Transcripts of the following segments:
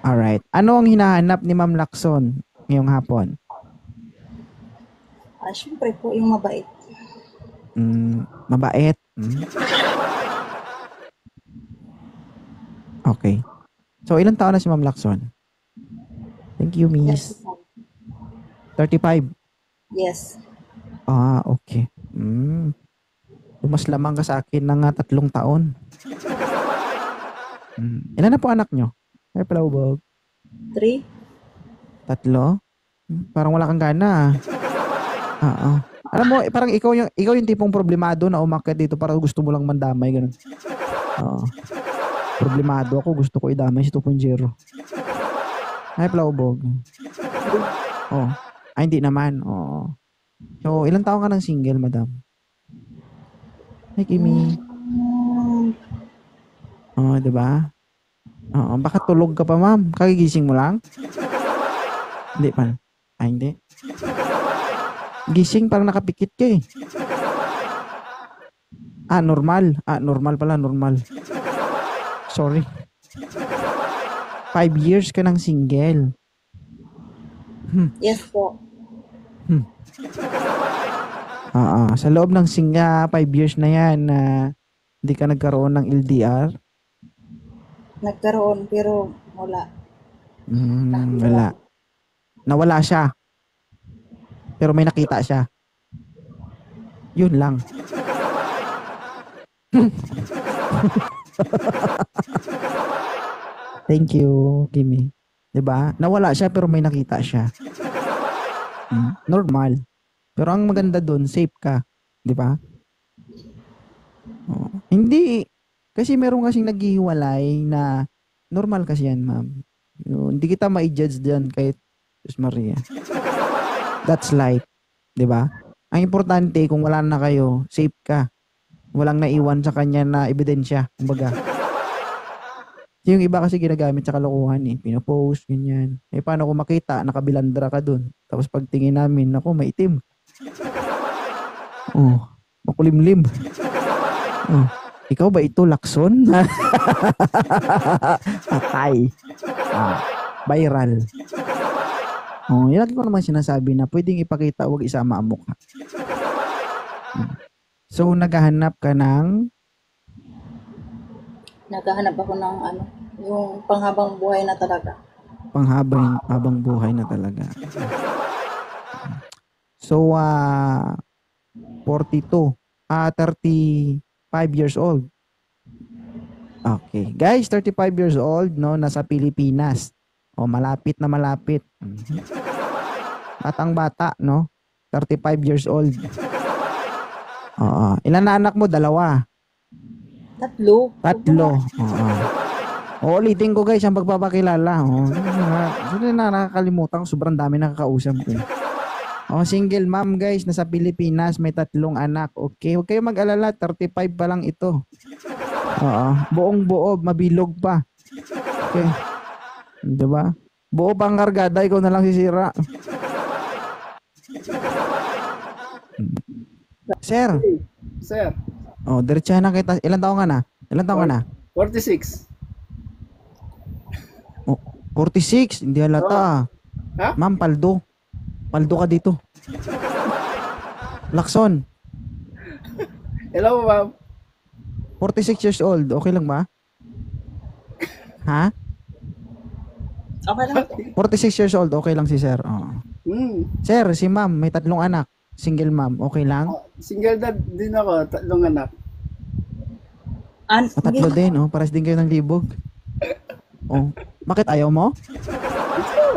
Alright. Ano ang hinahanap ni Ma'am Lacson ngayong hapon? Siyempre po yung mabait. Mabait. Okay. So, ilang taon na si Ma'am Lacson? Thank you, Miss. 35. 35. Yes. Okay. Mas lamang ka sa akin ng 3 taon. Ilan na po anak nyo? Ay, palawbog. 3. 3? Parang wala kang gana. Oo. Alam mo, parang ikaw yung tipong problemado na umakyat dito para gusto mo lang mandamay, ganun. Oo. Problemado ako, gusto ko idamay si 2.0. Ay, palawbog. Oh. Ay, hindi naman. Oo. So, ilang taon ka ng single, madam? Hi, Kimi. Di ba? Oo, baka tulog ka pa, ma'am. Kagigising mo lang? Hindi pa. Hindi. Gising, parang nakapikit ka eh. Normal. Normal pala, normal. Sorry. 5 years ka ng single. Yes po. Sa loob ng 5 years na yan, hindi ka nagkaroon ng LDR? Nagkaroon pero wala. Wala. Nawala siya. Pero may nakita siya. Yun lang. Thank you, Kimi. 'Di ba? Nawala siya pero may nakita siya. Normal. Pero ang maganda doon, safe ka, 'di ba? Hindi kasi meron kasing naghihiwalay na normal kasi yan, ma'am. Hindi kita ma-judge diyan kahit Diyos Maria. That's life, 'di ba? Ang importante kung wala na kayo, safe ka. Walang naiwan sa kanya na ebidensya, kumbaga. Yung iba kasi ginagamit sa kalokohan eh. Pinopost, ganyan. Paano kung makita, nakabilandra ka dun. Tapos pagtingin namin, naku, maitim. Makulimlim. Ikaw ba ito, Lacson? Patay. Viral. Yung lagi ko naman sinasabi na pwedeng ipakita, huwag isama ang mukha. So, naghahanap ka ng Naghahanap ako ng yung panghabang buhay na talaga. panghabang buhay na talaga. So, 42. 35 years old. Okay. Guys, 35 years old, no? Nasa Pilipinas. Malapit na malapit. Batang-bata, no? 35 years old. Ilan na anak mo? 2? 3. Ulitin ko guys ang pagpapakilala. Nakakalimutan ko. Sobrang dami nakakausap ko. Single mom guys, nasa Pilipinas, may 3 anak. Okay, huwag kayo mag-alala, 35 pa lang ito. Buong buo, mabilog pa. Okay. Diba? Buo pang kargada, ikaw na lang sisira. Sir. Sir. Diretsahan na kita. Ilan taon ka na? 46. 46? Hindi halata. Ha? Ma'am, paldo. Paldo ka dito. Lacson. Hello, ma'am. 46 years old. Okay lang ba? Ha? Okay lang po. 46 years old. Okay lang si sir. Sir, si ma'am, may 3 anak. Single ma'am. Okay lang? Single dad din ako. 3 anak. 3 din. Paras din kayo ng libog. Bakit ayaw mo?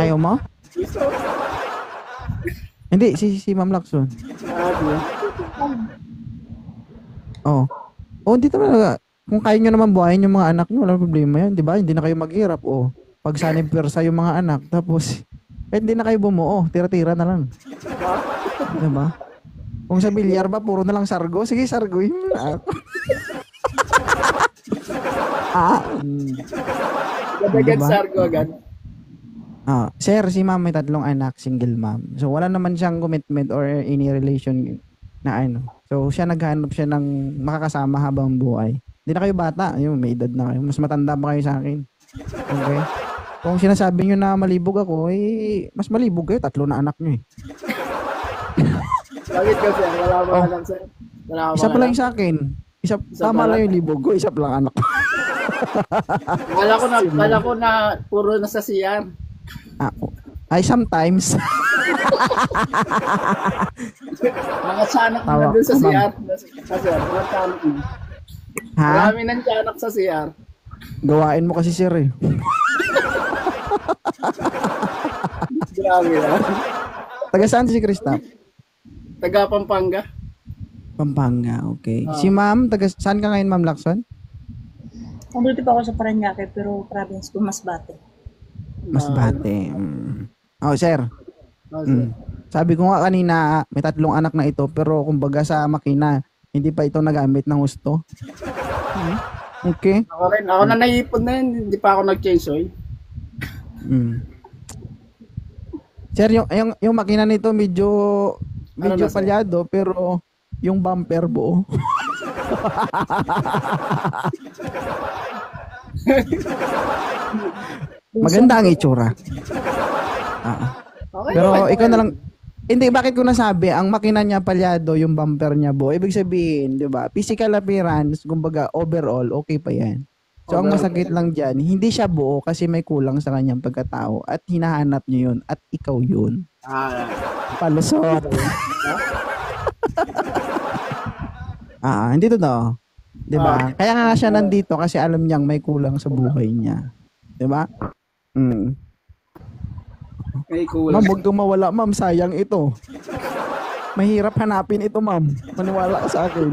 Ayaw mo? Hindi, si Ma'am Lacson. Dito na. Kung kaya nyo naman buhayin yung mga anak nyo, walang problema yan, di ba? Hindi na kayo maghirap. Pag sanib persa yung mga anak, tapos, hindi na kayo bumuo, tira-tira na lang. Di ba? Kung sa bilyar ba, puro na lang sargo, sige, sargo yun. Agad sargo agad. Sir, si ma'am may 3 anak, single mom. So, wala naman siyang commitment or any relation na So, siya naghahanap siya ng makakasama habang buhay. Hindi na kayo bata. May edad na kayo. Mas matanda pa kayo sa akin. Okay? Kung sinasabi nyo na malibog ako, mas malibog kayo. 3 na anak nyo eh. Bakit ka, sir? Wala ba Oh. anak, sir? Wala ka Isa bang pa lang anak? sa akin. Isa Tama pa lang lang? yung libog ko. Isa pa lang anak ko. Kala ko na puro na sa CR. Ay, sometimes. Mga tiyanak Tawa na doon sa ka, ma'am. CR. Kasi, mga tiyanak na. Ha? Marami ng tiyanak sa CR. Gawain mo kasi sir eh. Grabe na. Taga saan si Krista? Taga Pampanga. Pampanga, okay. Si ma'am, taga saan ka ngayon, ma'am Lacson? Nandito pa ako sa Parañaque, pero province ko Masbate. Masbate. Oh, sir. Oh, sir. Sabi ko nga kanina, may 3 anak na ito, pero kumbaga sa makina, hindi pa ito nagamit ng husto. Okay. Ako rin. Ako na naipon na yun. Hindi pa ako nag-change oil. Sir, yung makina nito medyo Ano na, sir? palyado, pero yung bumper buo. Maganda ang itsura. Okay, Pero naman. ikaw na lang, hindi, bakit ko nasabi, ang makina niya palyado, yung bumper niya buo. Ibig sabihin, di ba, physical appearance, kumbaga overall, okay pa yan. So, ang masakit lang dyan, hindi siya buo kasi may kulang sa kanyang pagkatao at hinahanap niyo yun at ikaw yun. Palusot. Hindi totoo. Di ba? Kaya nga siya nandito kasi alam niyang may kulang sa buhay niya. Di ba? May cool. Ma'am, huwag kang mawala, ma'am. Sayang ito. Mahirap hanapin ito, ma'am. Maniwala ka sa akin.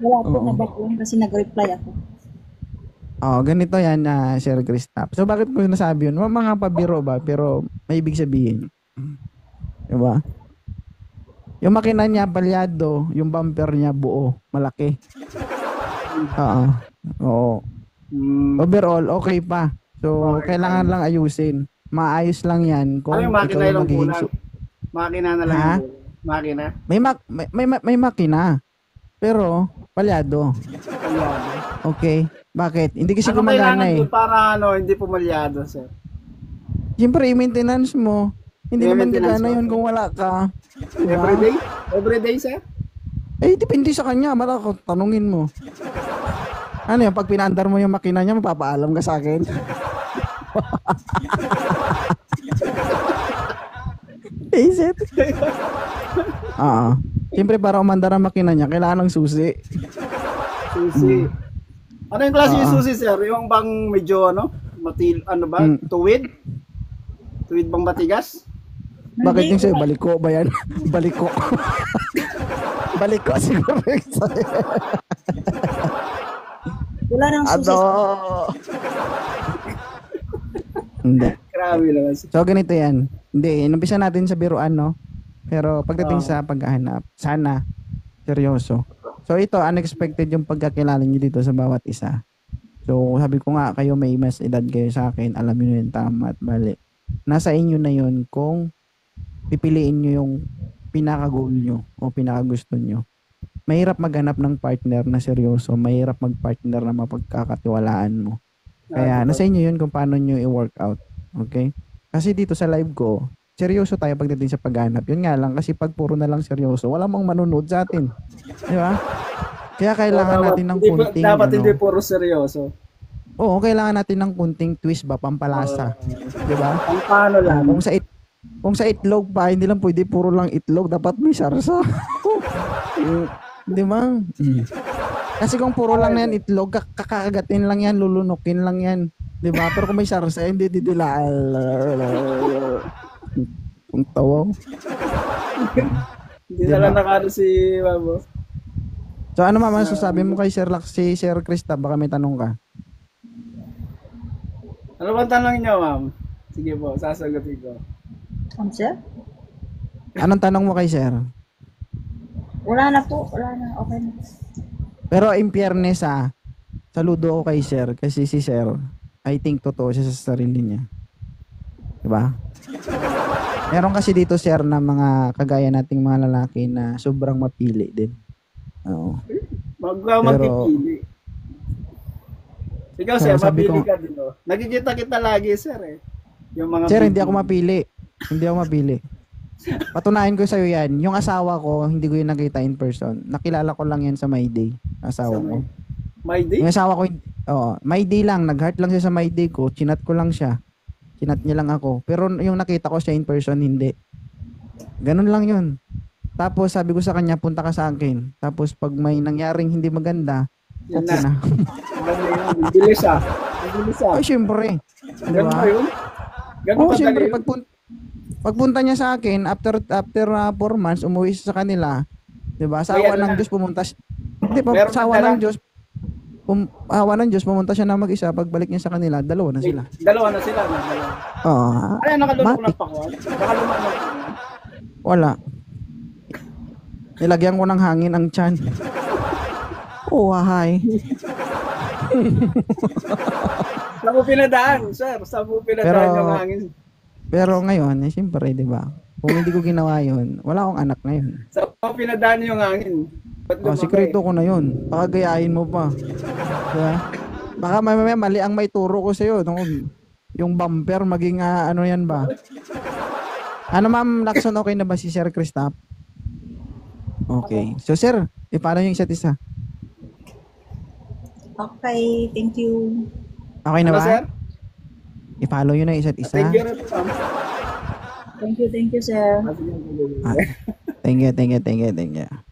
Wala po, nabaklang kasi nag-reply ako. Ganito yan na Sir Kristap. So, bakit ko nasabi yun? Mga pabiro ba? Pero may ibig sabihin. Diba? Yung makina niya palyado, yung bumper niya buo, malaki. Oo. Overall, okay pa. So, kailangan lang ayusin. Maayos lang yan. Kung Ano yung makina ikaw yung magiging kulang? Makina na lang Ha? yung kulang. Makina? may makina. Pero, palyado. Ayan. Okay. Bakit? Hindi kasi Ano gumagana kailangan eh. doon para hindi pumalyado, sir? Siyempre, i-maintenance mo. Hindi naman I-maintenance gagana mo. yun kung wala ka. Diba? Everyday? Everyday, sir? Depende sa kanya. Malako, tanungin mo. Ano yan? Pag pinandar mo yung makina niya, mapapaalam ka sa akin. Is it? Siyempre, para umandar ang makina niya, kailangan ng susi. Susi. Ano yung klase yung susi, sir? Yung bang medyo, tuwid? Tuwid bang matigas? Bakit yung sa'yo? Baliko ba yan? Baliko. Baliko siguro yung sa'yo. Wala nang susi. Hindi. Grabe naman, sir. So, ganito yan. Hindi, inumpisa natin sa biruan, no? Pero pagdating sa paghahanap, sana, seryoso. So, ito, unexpected yung pagkakilala nyo dito sa bawat isa. So, sabi ko nga, kayo may mas edad kayo sa akin, alam nyo yung tama at mali. Nasa inyo na yun kung pipiliin nyo yung pinaka-goal nyo o pinaka-gusto nyo. Mahirap maghanap ng partner na seryoso, mahirap mag-partner na mapagkakatiwalaan mo. Kaya, nasa inyo yun kung paano nyo i-workout. Okay? Kasi dito sa live ko, seryoso tayo pagdating sa paghanap. Yun nga lang, kasi pag puro na lang seryoso, wala mong manonood sa atin. Di ba? Kaya kailangan natin ng kunting... Dapat hindi puro seryoso. Oo, kailangan natin ng kunting twist ba, pampalasa. Di ba? Ang paano lang. Kung sa itlog pa, hindi lang pwede puro lang itlog, dapat may sarsa. Di ba? Kasi kung puro lang yan itlog, kakagatin lang yan, lulunukin lang yan. Di ba? Pero kung may sarsa, hindi didilaan. Kung tawaw. Hindi na lang nakano si Mamo. So ano mama, sasabi mo kay si Sir Krista, baka may tanong ka. Ano bang tanong niyo, ma'am? Sige po, sasagutin ko. Sir? Anong tanong mo kay Sir? Wala na po. Wala na. Okay na. Pero in fairness saludo ako kay Sir kasi si Sir, I think totoo siya sa sarili niya. Diba? Meron kasi dito Sir na mga kagaya nating mga lalaki na sobrang mapili din. Oo. Magpipili. Ikaw, sir, Sabi mapili ko- ka din, oh. Nagkikita kita lagi, sir, eh. Yung mga Sir, hindi ako mapili. Hindi ako mapili. Patunayan ko sa'yo yan. Yung asawa ko, hindi ko yun nakita in person. Nakilala ko lang yan sa My Day. Asawa ko. My day? Yung asawa ko, oo, My Day lang. Nag-heart lang siya sa My Day ko. Chinat ko lang siya. Chinat niya lang ako. Pero yung nakita ko siya in person, hindi. Ganun lang yun. Tapos sabi ko sa kanya, punta ka sa akin. Tapos pag may nangyaring hindi maganda, Yan okay na. na. Bibilis ah. Bibilis ah. Ay, syempre. Di Ganun ba? ba yun? Ganun Oo, ba syempre. talaga yun? Pagpunta niya sa akin, after 4 months, umuwi siya sa kanila. Di ba? Sa May awa ano ng na. Diyos, pumunta siya. Hindi pa, Meron sa na awa dala. ng Diyos, awa ng Diyos, pumunta siya na mag-isa. Pagbalik niya sa kanila, dalawa na sila. Dalawa na sila. No? Dalawa. Oo. Ay, nakalunok Matik. ng pakwan. Nakalunok ng pakwan. Wala. Nilagyan ko ng hangin ang tiyan. Oh, hi. Saan mo pinadaan, sir? Saan mo pinadaan Pero- yung hangin? Pero ngayon, siyempre, di ba? Kung hindi ko ginawa yun, wala akong anak ngayon. Saan mo pinadaan yung hangin? Ba't Oh, lumaki? sikreto ko na yun. Baka gayahin mo pa. Diba? Baka mamaya mali ang may turo ko sa'yo. Yung bumper, maging ano yan ba? Ano ma'am, Lacson, okay na ba si Sir Christoph? Okay. So sir, paano yung isa't isa? Okay, thank you. Okay na Ano, ba? sir? I-follow yun na isa't isa. Thank you, ma'am. Thank you, sir. Ah, sige, sige, sige. Ah, thank you, thank you, thank you, thank you.